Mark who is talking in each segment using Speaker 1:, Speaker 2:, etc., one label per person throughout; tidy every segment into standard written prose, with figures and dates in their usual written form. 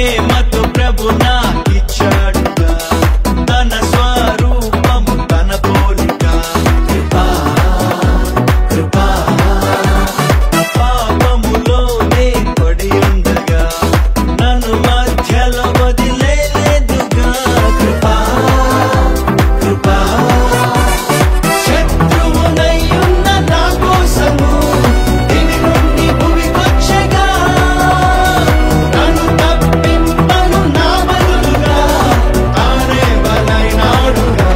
Speaker 1: ప్రేమతో ప్రభు నాకిచ్చాడుగా తన స్వరూపము తన పోలిక కృపా కృపా పాపములోనే పడి ఉండగా నన్ను మధ్యలో వదిలేదుగా కృపా కృపా శత్రువునయ్యున్న నా కోసము దివి నుండి భూమికొచ్చగా నన్ను తప్పింపను నా బదులుగా తానే బలైనాడుగా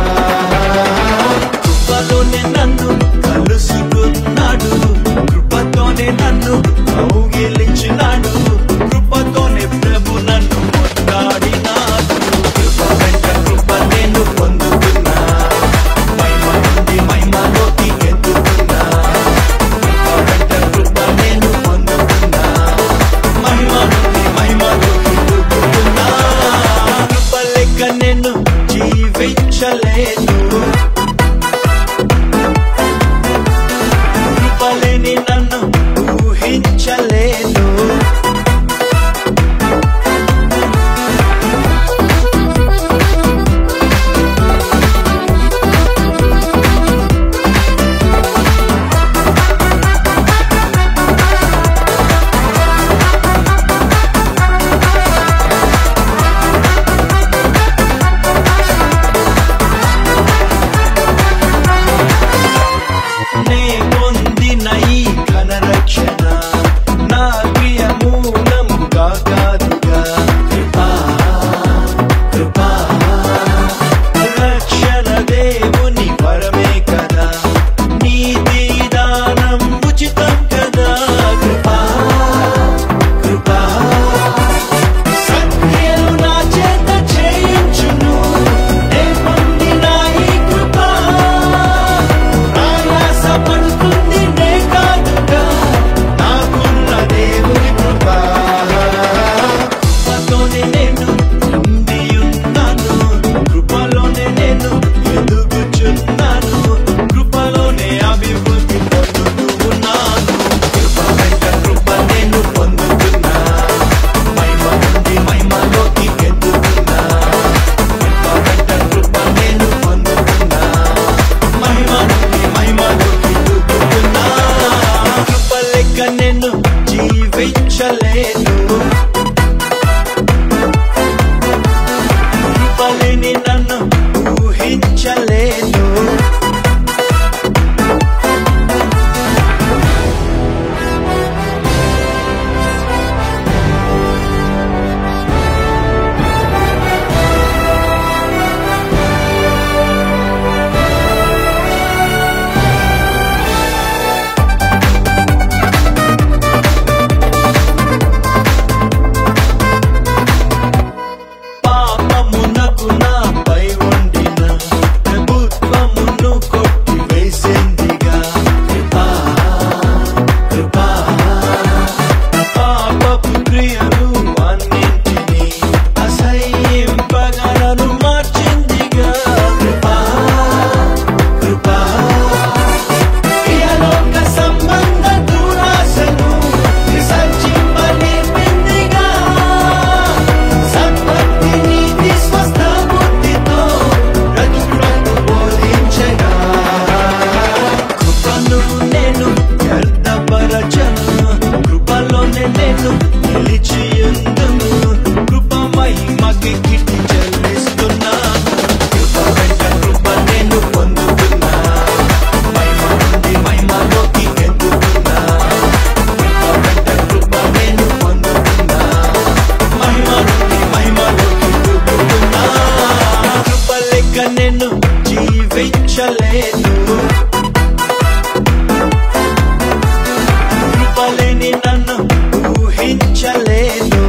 Speaker 1: కృపలోనే నన్ను కలుసుకున్నాడు కృపతోనే నన్ను కౌగిలించినాడు కృపతోనే ప్రభు నన్ను ముద్దాడినాడు కృప వెంట కృప నేను పొందుతున్నా మహిమ నుండి మహిమలోకి ఎదుగుతున్నా కృప వెంట కృప నేను పొందుతున్నా మహిమ నుండి మహిమలోకి ఎదుగుతున్నా కృప లెక్క నేను జీవించలేను కృపలేని నన్ను ఊహించలేను నే పొందిన ఈ ఘన రక్షణ నా ప్రియ మూలముగా కాదుగా కృపా కృపా రక్షణ దేవుని వరమే కదా నీతి దానం ఉచితం కదా కృపా కృపా సత్క్రియలు నా చేత చేయించును నే పొందిన ఈ కృపా ప్రయాసపడుతుంది నే కాదుగా నాకున్న దేవుని కృప కృపతోనే నేను ఉండియున్నాను కృపలోనే నేను ఎదుగుచున్నాను కృపలోనే అభివృద్ధి పొందుతూ ఉన్నాను కృప వెంట కృప నేను పొందుతున్నా మహిమ నుండి మహిమలోకి ఎదుగుతున్నా కృప వెంట కృప నేను పొందుతున్నా మహిమ నుండి మహిమలోకి ఎదుగుతున్నా కృప లెక్క నేను జీవించలేను కృపలేని నన్ను ఊహించలేను పాపమునకు నాపై ఉండిన ప్రభుత్వమును కొట్టివేసిందిగా కృపా కృపా పాపపు క్రియలు అన్నింటినీ అసహ్యింపగా నన్ను మార్చిందిగా కృపా కృపా ఇహలోక సంబంధ దురాశను విసర్జింపనేర్పిందిగా సద్భక్తి నీతి స్వస్థ బుద్ధితో బ్రతుకుటకు బోధించగా కృపను నేను వ్యర్థపరచను కృపలోనే నేను నిలిచియుందును కృప మహిమకి కిటి చెల్లిస్తున్నాను కృప వెంట కృప నేను పొందుతున్నా మహిమ నుండి మహిమలోకి ఎదుగుతున్నా కృప వెంట కృప నేను పొందుతున్నా మహిమ నుండి మహిమలోకి ఎదుగుతున్నా కృప లెక్క నేను జీవించలేను కృపలేని నన్ను ఊహించలేను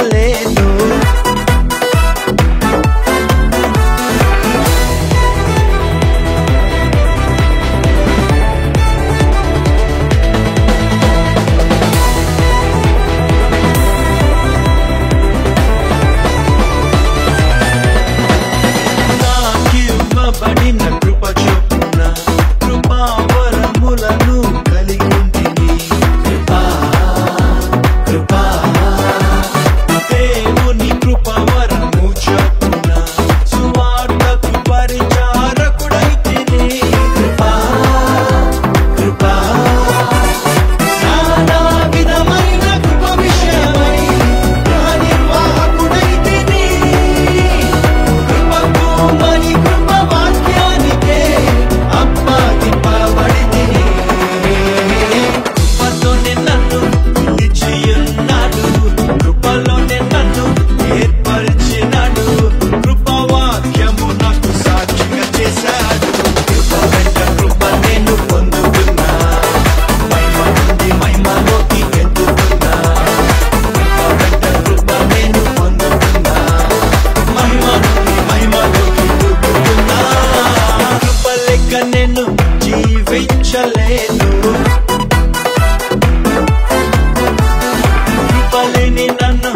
Speaker 1: జీవించలేను నాకివ్వబడిన కృప చొప్పున కృపావరములను కలిగి ఉంటిని కృపా దేవుని కృపవరము చొప్పున సువార్తకు పరిచారకుడైతిని కృపా నానా విధమైన కృప విషయమై గృహ నిర్వాహకుడైతిని కృపకు మరి కృప వాక్యానికే అప్పగింపబడితిని కృపతోనే నన్ను పిలిచియున్నాడు కృపలోనే నన్ను ఏర్పరిచినాడు కృపవాక్యము నాకు సాక్షిగా చేశాడు కృప వెంట కృప నేను పొందుతున్నా మహిమ నుండి మహిమలోకి ఎదుగుతున్నా కృప వెంట కృప నేను పొందుతున్నా మహిమ నుండి మహిమలోకి ఎదుగుతున్నా కృప లెక్క నేను జీవించలేను కృపలేని నన్ను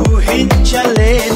Speaker 1: ఊహించలేను